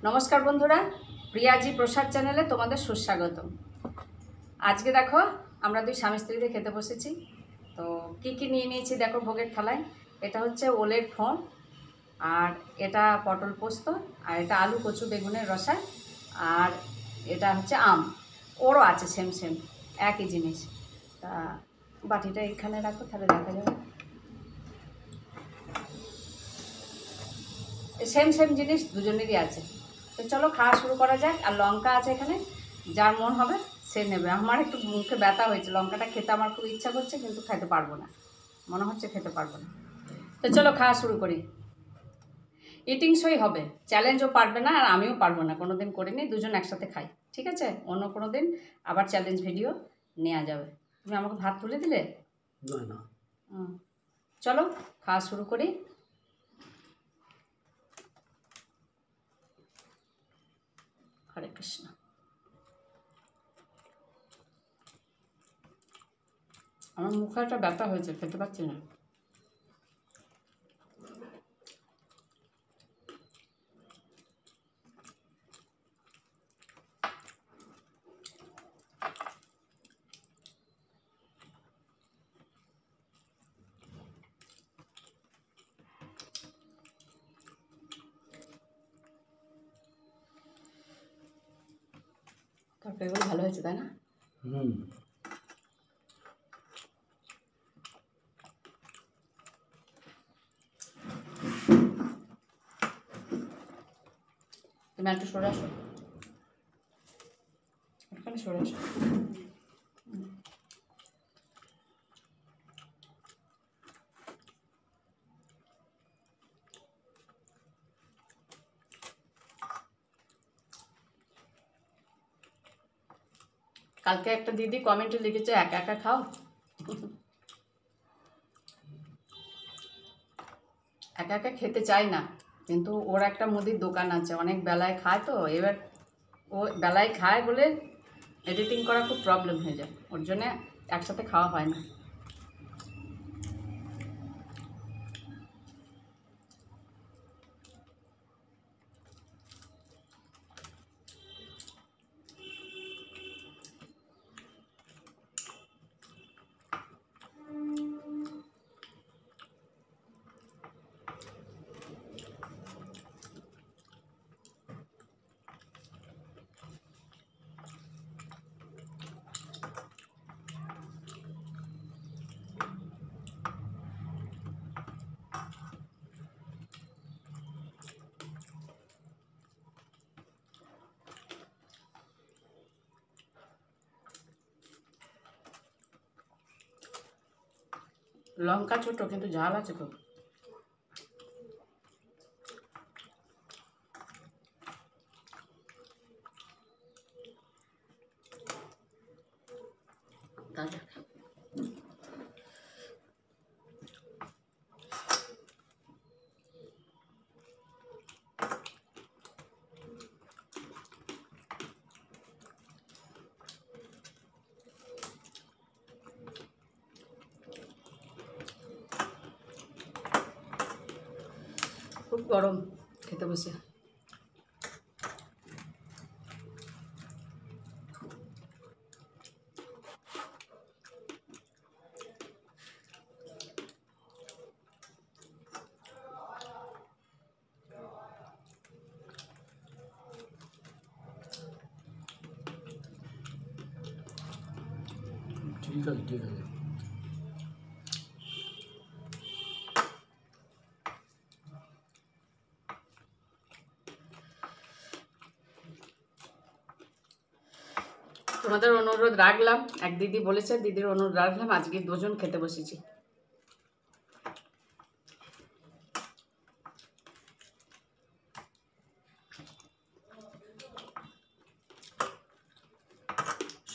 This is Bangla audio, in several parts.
নমস্কার বন্ধুরা, প্রিয়াজি প্রসাদ চ্যানেলে তোমাদের সুস্বাগত। আজকে দেখো আমরা দুই স্বামী স্ত্রীতে খেতে বসেছি। তো কি কি নিয়ে নিয়েছি দেখো ভোগের থালায়। এটা হচ্ছে ওলের ফোন, আর এটা পটল পোস্ত, আর এটা আলু কচু বেগুনের রসা, আর এটা হচ্ছে আম। ওরও আছে সেম সেম একই জিনিস। তা বাটিটা এখানে রাখো, তাহলে দেখা যাবে। সেম সেম জিনিস দুজনেরই আছে। তো চলো খাওয়া শুরু করা যাক। আর লঙ্কা আছে এখানে, যার মন হবে সে নেবে। আমার একটু মুখে ব্যথা হয়েছে, লঙ্কাটা খেতে আমার খুব ইচ্ছা করছে, কিন্তু খেতে পারবো না, মনে হচ্ছে খেতে পারবো না। তো চলো খাওয়া শুরু করি। ইটিং শোই হবে, চ্যালেঞ্জও পারবে না আর আমিও পারবো না, কোনো দিন করিনি। দুজন একসাথে খাই, ঠিক আছে? অন্য কোনো দিন আবার চ্যালেঞ্জ ভিডিও নেওয়া যাবে। তুমি আমাকে ভাত তুলে দিলে না না। চলো খাওয়া শুরু করি। হরে কৃষ্ণ। আমার মুখে একটা ব্যথা হয়েছে, খেতে পারছি না। তরকারিগুলো ভালো হয়েছে তাই না? তুমি একটু সরে আসো, একটুখানি সরে আসো। কালকে একটা দিদি কমেন্টে লিখেছে একা একা খাও। একা একা খেতে চাই না, কিন্তু ওর একটা মুদির দোকান আছে, অনেক বেলায় খায়। তো এবার ও বেলায় খায় বলে এডিটিং করা খুব প্রবলেম হয়ে যায়, ওর জন্যে একসাথে খাওয়া হয় না। লঙ্কা ছোট, কিন্তু ঝাল আছে খুব। তাজা। খুব গরম খেতে বসে। ঠিক আছে ঠিক আছে। তোমাদের অনুরোধ রাখলাম, এক দিদি বলেছে, দিদির অনুরোধ রাখলাম, আজকে দুজন খেতে বসেছি।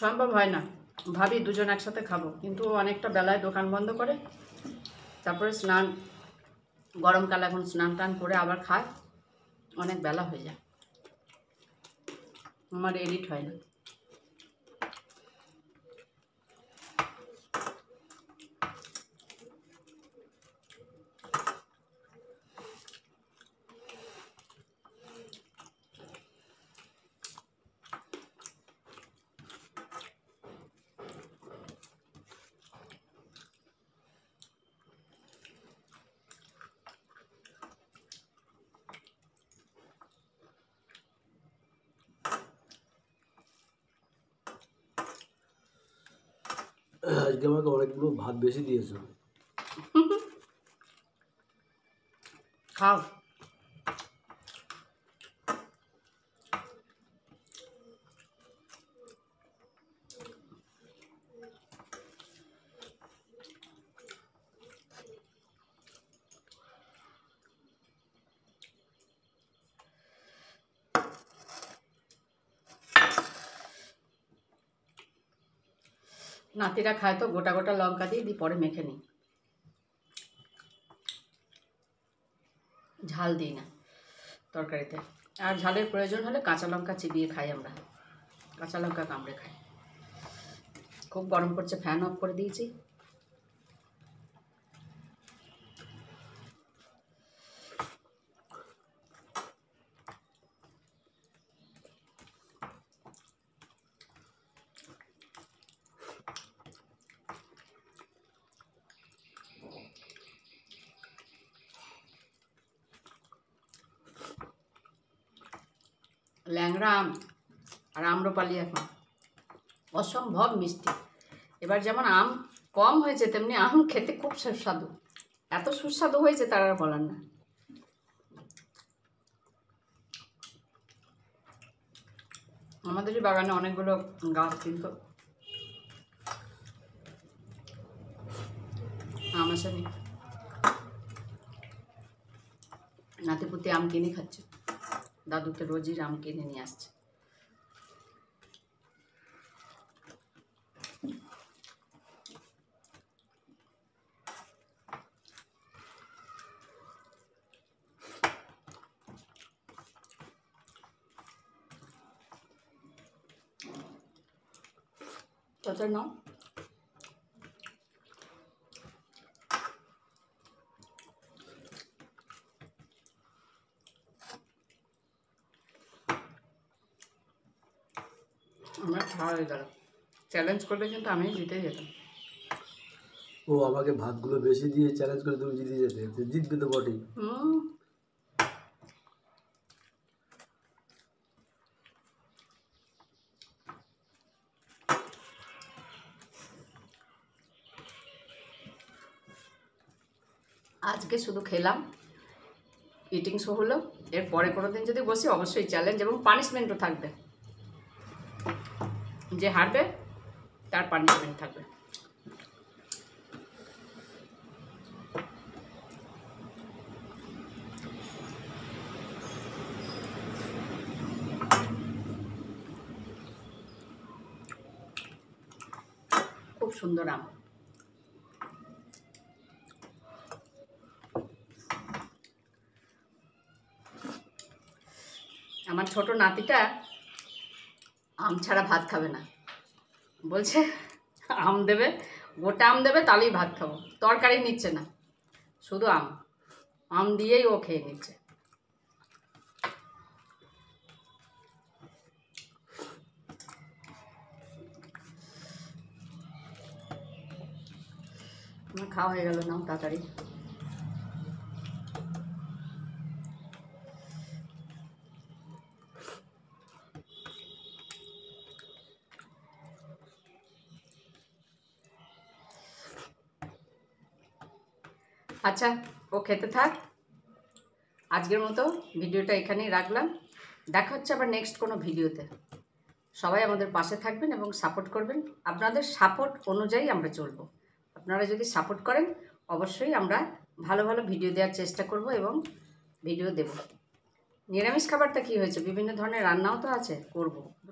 সম্ভব হয় না, ভাবি দুজন একসাথে খাবো, কিন্তু অনেকটা বেলায় দোকান বন্ধ করে, তারপরে স্নান, গরমকাল এখন স্নান টান করে আবার খায়, অনেক বেলা হয়ে যায়, আমার এডিট হয় না। আজকে আমাকে অনেকগুলো ভাত বেশি দিয়েছে। খাও। নাতিরা খায় তো গোটা গোটা লঙ্কা দিয়ে পরে মেখে নিই, ঝাল দিই না তরকারিতে। আর ঝালের প্রয়োজন হলে কাঁচা লঙ্কা চিবিয়ে খাই আমরা, কাঁচা লঙ্কা কামড়ে খাই। খুব গরম করছে, ফ্যান অফ করে দিয়েছি। ল্যাংড়া আম আর আম্রপালি এখন অসম্ভব মিষ্টি। এবার যেমন আম কম হয়েছে, তেমনি আম খেতে খুব সুস্বাদু। এত সুস্বাদু হয়েছে তার আর বলার না। আমাদেরই বাগানে অনেকগুলো গাছ, কিন্তু আম আসেনি। নাতিপুতি আম কিনে খাচ্ছে, দাদুকে রোজই আম কিনে নিয়ে আসছে। চাচা নাও। আমরা খাওয়া হয়ে গেল। চ্যালেঞ্জ করলে কিন্তু আমি জিতে যেতাম। ও আমাকে ভাতগুলো বেশি দিয়ে চ্যালেঞ্জ করে তুমি জিতে যেতে, জিতবে তো বটেই। আজকে শুধু খেলাম, ইটিং শো হলো। এরপরে কোনো দিন যদি বসি অবশ্যই চ্যালেঞ্জ এবং পানিশমেন্টও থাকবে। যে হারবে তার পানিশমেন্ট থাকবে। খুব সুন্দর আম। আমার ছোট নাতিটা আম ছাড়া ভাত খাবে না, বলছে আম দেবে, গোটা আম দেবে তাহলেই ভাত খাবো। তরকারি নিচ্ছে না, শুধু আম, আম দিয়েই ও খেয়ে নিচ্ছে। আমার খাওয়া হয়ে গেল, নাও তাড়াতাড়ি। আচ্ছা, ও খেতে থাক। আজকের মতো ভিডিওটা এখানেই রাখলাম। দেখা হচ্ছে আবার নেক্সট কোনো ভিডিওতে। সবাই আমাদের পাশে থাকবেন এবং সাপোর্ট করবেন। আপনাদের সাপোর্ট অনুযায়ী আমরা চলব। আপনারা যদি সাপোর্ট করেন অবশ্যই আমরা ভালো ভালো ভিডিও দেওয়ার চেষ্টা করব এবং ভিডিও দেব। নিরামিষ খাবারটা কী হয়েছে, বিভিন্ন ধরনের রান্নাও তো আছে, করব।